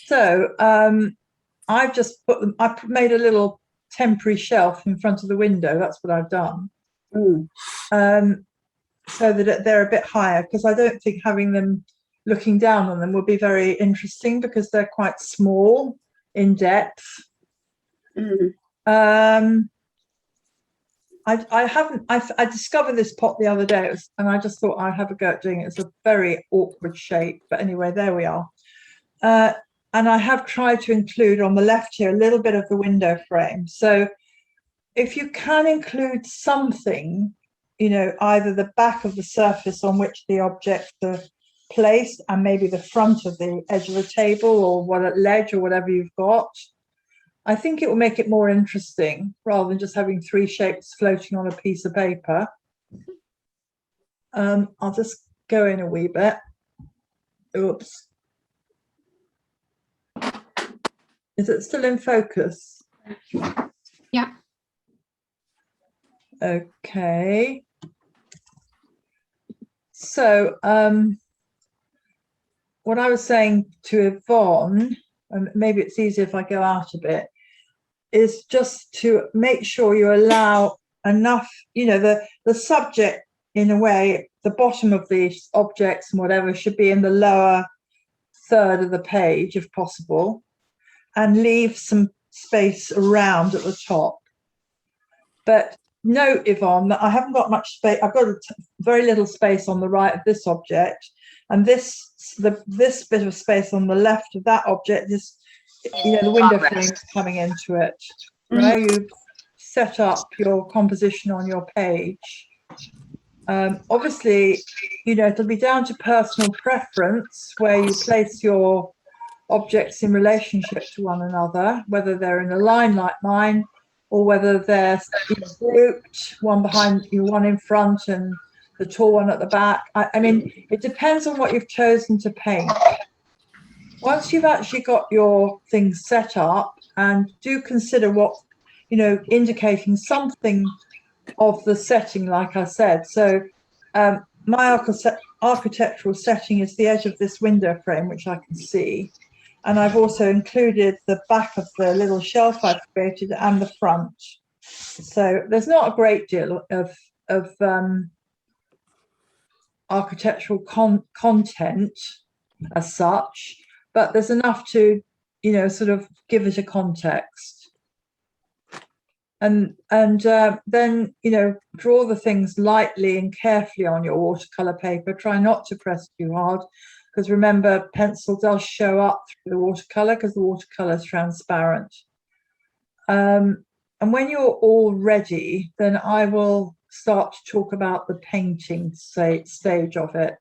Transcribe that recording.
So I've just put them, made a little temporary shelf in front of the window. That's what I've done. So that they're a bit higher, because I don't think having them looking down on them will be very interesting because they're quite small in depth. I discovered this pot the other day, and I just thought I'd have a go at doing it. It's a very awkward shape, but anyway, there we are. And I have tried to include on the left here a little bit of the window frame. So if you can include something, you know, either the back of the surface on which the objects are placed and maybe the front of the edge of the table or what ledge or whatever you've got, I think it will make it more interesting rather than just having three shapes floating on a piece of paper. I'll just go in a wee bit. Oops. Is it still in focus? Yeah. Okay. So what I was saying to Yvonne, and maybe it's easier if I go out a bit, is just to make sure you allow enough, you know, the subject, in a way, the bottom of these objects and whatever should be in the lower third of the page if possible, and leave some space around at the top. But note, Yvonne, that I haven't got much space. I've got very little space on the right of this object, and this bit of space on the left of that object is, you know, the window frame is coming into it. Where you set up your composition on your page. Obviously, you know, it'll be down to personal preference where you place your objects in relationship to one another, whether they're in a line like mine or whether they're grouped, one behind you, one in front and the tall one at the back. I mean, it depends on what you've chosen to paint. Once you've actually got your things set up, and do consider what, you know, indicating something of the setting, like I said. So my architectural setting is the edge of this window frame, which I can see. And I've also included the back of the little shelf I've created and the front. So there's not a great deal of architectural content as such, but there's enough to, you know, sort of give it a context. And then, you know, draw the things lightly and carefully on your watercolor paper. Try not to press too hard, because remember, pencil does show up through the watercolor because the watercolor is transparent. And when you're all ready, then I will start to talk about the painting stage of it.